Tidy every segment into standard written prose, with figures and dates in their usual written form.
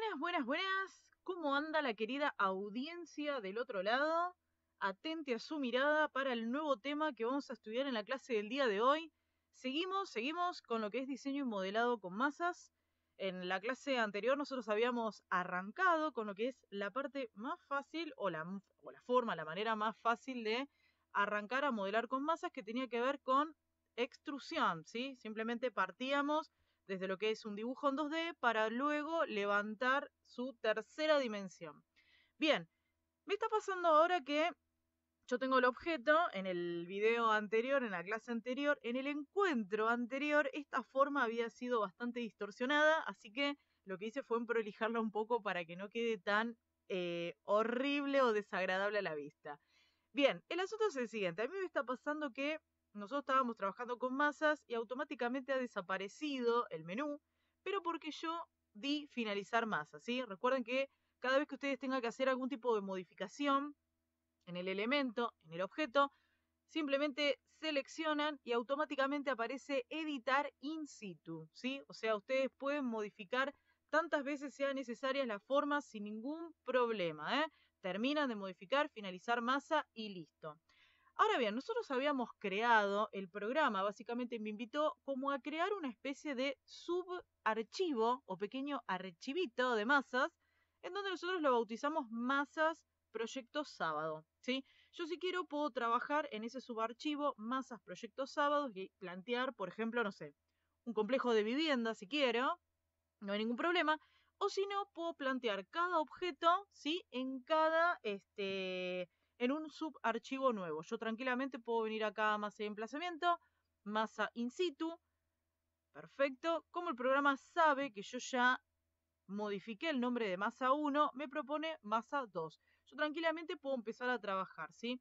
Buenas, buenas, buenas. ¿Cómo anda la querida audiencia del otro lado? Atente a su mirada para el nuevo tema que vamos a estudiar en la clase del día de hoy. Seguimos con lo que es diseño y modelado con masas. En la clase anterior nosotros habíamos arrancado con lo que es la parte más fácil o la manera más fácil de arrancar a modelar con masas, que tenía que ver con extrusión, ¿sí? Simplemente partíamos desde lo que es un dibujo en 2D para luego levantar su tercera dimensión. Bien, me está pasando ahora que yo tengo el objeto en el video anterior, en la clase anterior, en el encuentro anterior, esta forma había sido bastante distorsionada, así que lo que hice fue prolijarla un poco para que no quede tan horrible o desagradable a la vista. Bien, el asunto es el siguiente. A mí me está pasando que nosotros estábamos trabajando con masas y automáticamente ha desaparecido el menú, pero porque yo di finalizar masas, ¿sí? Recuerden que cada vez que ustedes tengan que hacer algún tipo de modificación en el elemento, en el objeto, simplemente seleccionan y automáticamente aparece editar in situ, ¿sí? O sea, ustedes pueden modificar tantas veces sean necesarias las formas sin ningún problema, ¿eh? Terminan de modificar, finalizar masa y listo. Ahora bien, nosotros habíamos creado el programa, básicamente me invitó como a crear una especie de subarchivo o pequeño archivito de masas, en donde nosotros lo bautizamos masas proyecto sábado, ¿sí? Yo si quiero puedo trabajar en ese subarchivo masas proyecto sábado y plantear, por ejemplo, no sé, un complejo de vivienda si quiero, no hay ningún problema. O si no, puedo plantear cada objeto, ¿sí? En un subarchivo nuevo. Yo tranquilamente puedo venir acá a masa de emplazamiento, masa in situ. Perfecto. Como el programa sabe que yo ya modifiqué el nombre de masa 1, me propone masa 2. Yo tranquilamente puedo empezar a trabajar, ¿sí?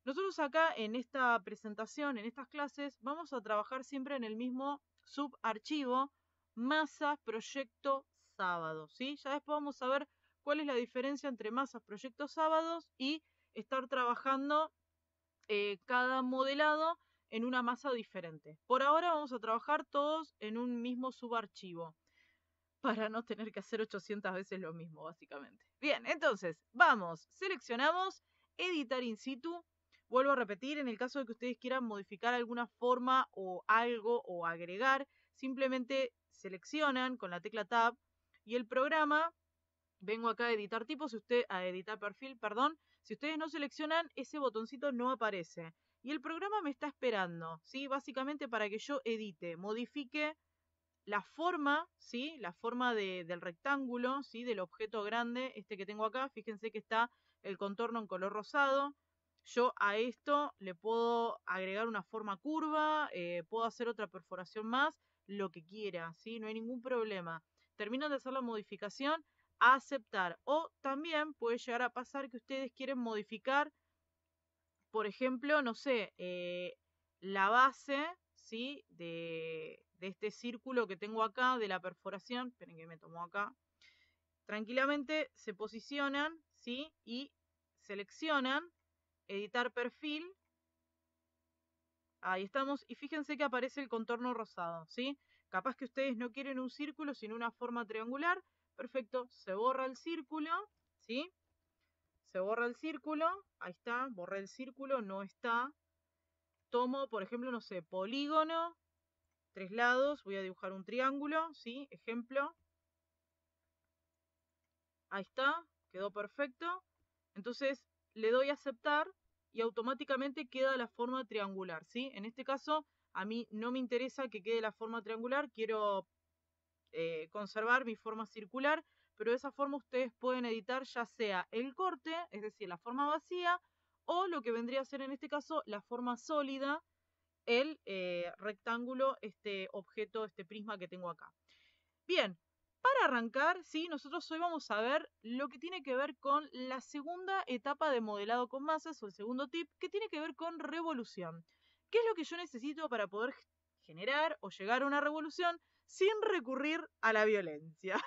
Nosotros acá en esta presentación, en estas clases, vamos a trabajar siempre en el mismo subarchivo, masas proyecto sábado, ¿sí? Ya después vamos a ver cuál es la diferencia entre masas proyecto sábados y estar trabajando cada modelado en una masa diferente. Por ahora vamos a trabajar todos en un mismo subarchivo para no tener que hacer 800 veces lo mismo, básicamente. Bien, entonces, vamos, seleccionamos, editar in situ. Vuelvo a repetir, en el caso de que ustedes quieran modificar alguna forma o algo o agregar, simplemente seleccionan con la tecla Tab y el programa, vengo acá a editar tipo, a editar perfil, perdón, si ustedes no seleccionan, ese botoncito no aparece. Y el programa me está esperando, ¿sí? Básicamente para que yo edite, modifique la forma, ¿sí? La forma del rectángulo, ¿sí? Del objeto grande, este que tengo acá. Fíjense que está el contorno en color rosado. Yo a esto le puedo agregar una forma curva, puedo hacer otra perforación más, lo que quiera, ¿sí? No hay ningún problema. Terminan de hacer la modificación, a aceptar. O también puede llegar a pasar que ustedes quieren modificar, por ejemplo, no sé, la base, ¿sí? De este círculo que tengo acá, de la perforación. Esperen que me tomo acá. Tranquilamente se posicionan, ¿sí? Y seleccionan, editar perfil. Ahí estamos. Y fíjense que aparece el contorno rosado, ¿sí? Capaz que ustedes no quieren un círculo, sino una forma triangular. Perfecto. Se borra el círculo, ¿sí? Se borra el círculo. Ahí está. Borré el círculo. No está. Tomo, por ejemplo, no sé, polígono, 3 lados, voy a dibujar un triángulo, ¿sí? Ejemplo. Ahí está, quedó perfecto. Entonces le doy a aceptar y automáticamente queda la forma triangular, ¿sí? En este caso, a mí no me interesa que quede la forma triangular, quiero conservar mi forma circular, pero de esa forma ustedes pueden editar ya sea el corte, es decir, la forma vacía, o lo que vendría a ser en este caso la forma sólida, el rectángulo, este objeto, este prisma que tengo acá. Bien, para arrancar, ¿sí? Nosotros hoy vamos a ver lo que tiene que ver con la segunda etapa de modelado con masas, o el segundo tip, que tiene que ver con revolución. ¿Qué es lo que yo necesito para poder generar o llegar a una revolución sin recurrir a la violencia?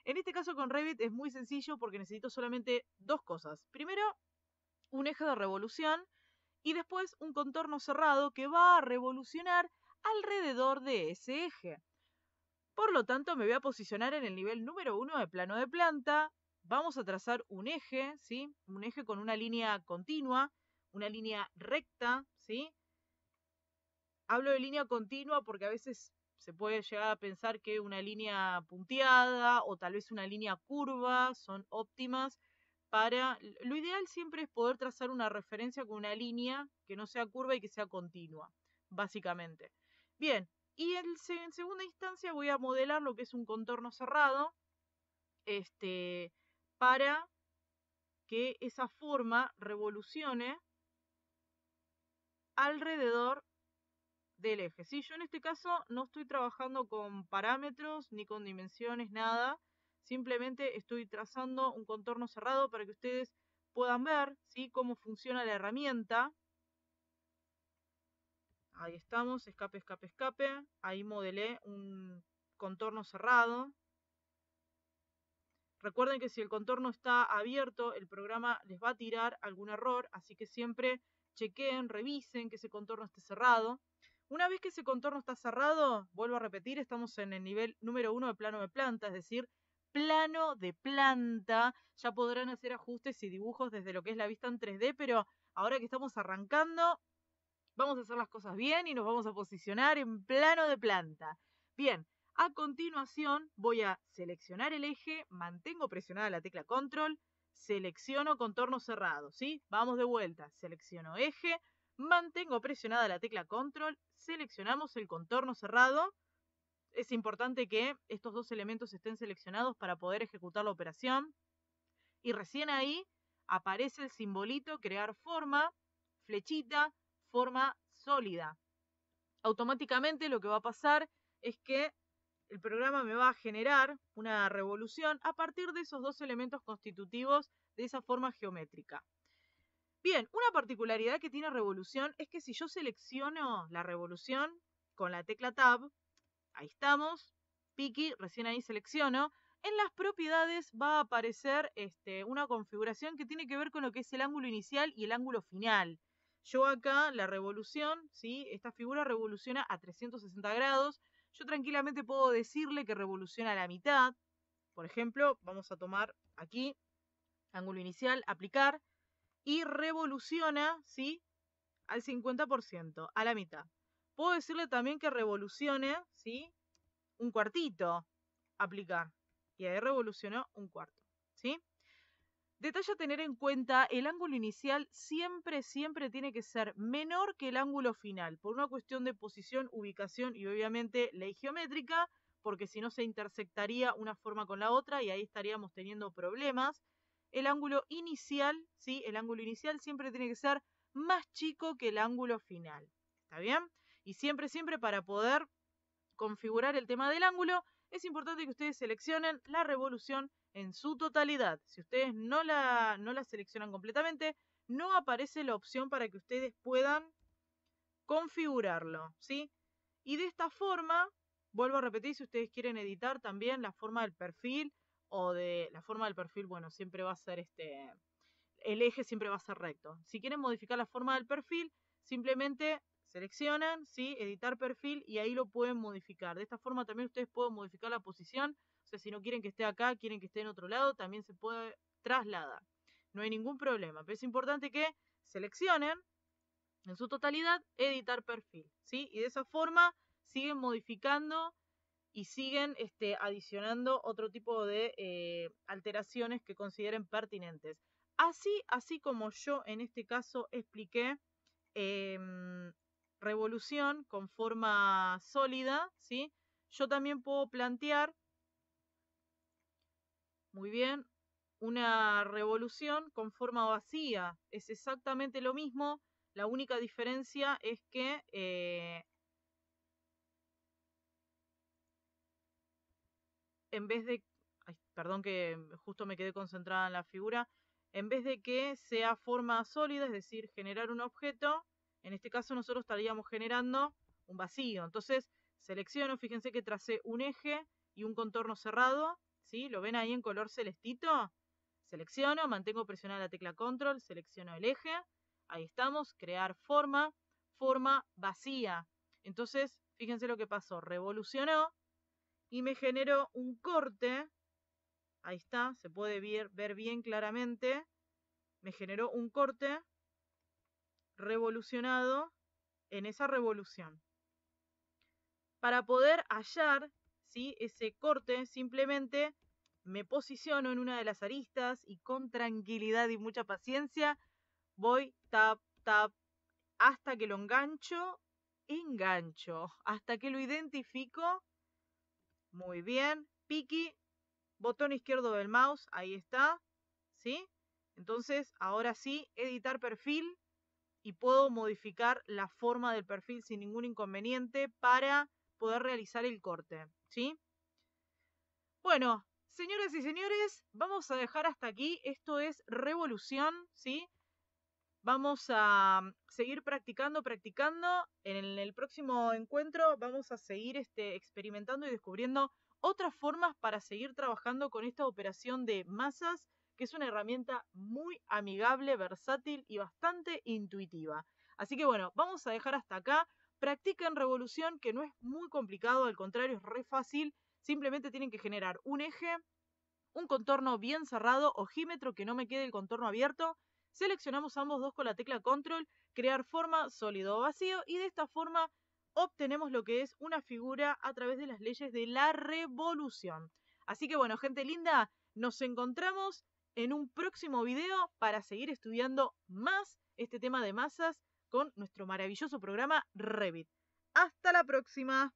En este caso con Revit es muy sencillo porque necesito solamente dos cosas. Primero, un eje de revolución y después un contorno cerrado que va a revolucionar alrededor de ese eje. Por lo tanto, me voy a posicionar en el nivel número 1 de plano de planta. Vamos a trazar un eje, ¿sí? Un eje con una línea continua, una línea recta, ¿sí? Hablo de línea continua porque a veces se puede llegar a pensar que una línea punteada o tal vez una línea curva son óptimas para... Lo ideal siempre es poder trazar una referencia con una línea que no sea curva y que sea continua, básicamente. Bien, y en segunda instancia voy a modelar lo que es un contorno cerrado, para que esa forma revolucione alrededor del eje. ¿Sí? Yo en este caso no estoy trabajando con parámetros ni con dimensiones, nada. Simplemente estoy trazando un contorno cerrado para que ustedes puedan ver, ¿sí?, cómo funciona la herramienta. Ahí estamos, escape, escape, escape. Ahí modelé un contorno cerrado. Recuerden que si el contorno está abierto, el programa les va a tirar algún error, así que siempre chequeen, revisen que ese contorno esté cerrado. Una vez que ese contorno está cerrado, vuelvo a repetir, estamos en el nivel número 1 de plano de planta, es decir, plano de planta. Ya podrán hacer ajustes y dibujos desde lo que es la vista en 3D, pero ahora que estamos arrancando, vamos a hacer las cosas bien y nos vamos a posicionar en plano de planta. Bien, a continuación voy a seleccionar el eje, mantengo presionada la tecla control, selecciono contorno cerrado, ¿sí? Vamos de vuelta, selecciono eje, mantengo presionada la tecla control, seleccionamos el contorno cerrado. Es importante que estos dos elementos estén seleccionados para poder ejecutar la operación. Y recién ahí aparece el simbolito crear forma, flechita, forma sólida. Automáticamente lo que va a pasar es que el programa me va a generar una revolución a partir de esos dos elementos constitutivos de esa forma geométrica. Bien, una particularidad que tiene revolución es que si yo selecciono la revolución con la tecla Tab, ahí estamos, Piki, recién ahí selecciono, en las propiedades va a aparecer una configuración que tiene que ver con lo que es el ángulo inicial y el ángulo final. Yo acá, la revolución, ¿sí?, esta figura revoluciona a 360 grados. Yo tranquilamente puedo decirle que revoluciona a la mitad. Por ejemplo, vamos a tomar aquí, ángulo inicial, aplicar, y revoluciona, ¿sí?, al 50%, a la mitad. Puedo decirle también que revolucione, ¿sí?, un cuartito, aplicar. Y ahí revolucionó un cuarto, ¿sí? Detalle a tener en cuenta, el ángulo inicial siempre tiene que ser menor que el ángulo final, por una cuestión de posición, ubicación y obviamente ley geométrica, porque si no se intersectaría una forma con la otra y ahí estaríamos teniendo problemas. El ángulo inicial, ¿sí?, el ángulo inicial siempre tiene que ser más chico que el ángulo final, ¿está bien? Y siempre para poder configurar el tema del ángulo, es importante que ustedes seleccionen la revolución en su totalidad. Si ustedes no la seleccionan completamente, no aparece la opción para que ustedes puedan configurarlo, ¿sí? Y de esta forma, vuelvo a repetir, si ustedes quieren editar también la forma del perfil o de la forma del perfil, bueno, siempre va a ser el eje siempre va a ser recto. Si quieren modificar la forma del perfil, simplemente seleccionan, ¿sí?, editar perfil y ahí lo pueden modificar. De esta forma también ustedes pueden modificar la posición. O sea, si no quieren que esté acá, quieren que esté en otro lado, también se puede trasladar. No hay ningún problema, pero es importante que seleccionen en su totalidad editar perfil, ¿sí? Y de esa forma siguen modificando y siguen adicionando otro tipo de alteraciones que consideren pertinentes. Así como yo en este caso expliqué revolución con forma sólida, ¿sí?, yo también puedo plantear, muy bien, una revolución con forma vacía. Es exactamente lo mismo, la única diferencia es que en vez de, ay, perdón que justo me quedé concentrada en la figura, en vez de que sea forma sólida, es decir, generar un objeto, en este caso nosotros estaríamos generando un vacío. Entonces selecciono, fíjense que tracé un eje y un contorno cerrado, ¿sí? ¿Lo ven ahí en color celestito? Selecciono, mantengo presionada la tecla control, selecciono el eje, ahí estamos, crear forma, forma vacía. Entonces, fíjense lo que pasó, revolucionó y me generó un corte. Ahí está, se puede ver bien claramente. Me generó un corte revolucionado en esa revolución. Para poder hallar, ¿sí?, ese corte, simplemente me posiciono en una de las aristas y con tranquilidad y mucha paciencia voy tap, tap, hasta que lo engancho, hasta que lo identifico. Muy bien, piqui, botón izquierdo del mouse, ahí está, ¿sí? Entonces, ahora sí, editar perfil y puedo modificar la forma del perfil sin ningún inconveniente para poder realizar el corte, ¿sí? Bueno, señoras y señores, vamos a dejar hasta aquí. Esto es revolución, ¿sí? Vamos a seguir practicando. En el próximo encuentro vamos a seguir experimentando y descubriendo otras formas para seguir trabajando con esta operación de masas, que es una herramienta muy amigable, versátil y bastante intuitiva. Así que bueno, vamos a dejar hasta acá. Practiquen revolución, que no es muy complicado, al contrario, es re fácil. Simplemente tienen que generar un eje, un contorno bien cerrado, ojímetro, que no me quede el contorno abierto. Seleccionamos ambos dos con la tecla control, crear forma, sólido o vacío, y de esta forma obtenemos lo que es una figura a través de las leyes de la revolución. Así que bueno, gente linda, nos encontramos en un próximo video para seguir estudiando más este tema de masas con nuestro maravilloso programa Revit. Hasta la próxima.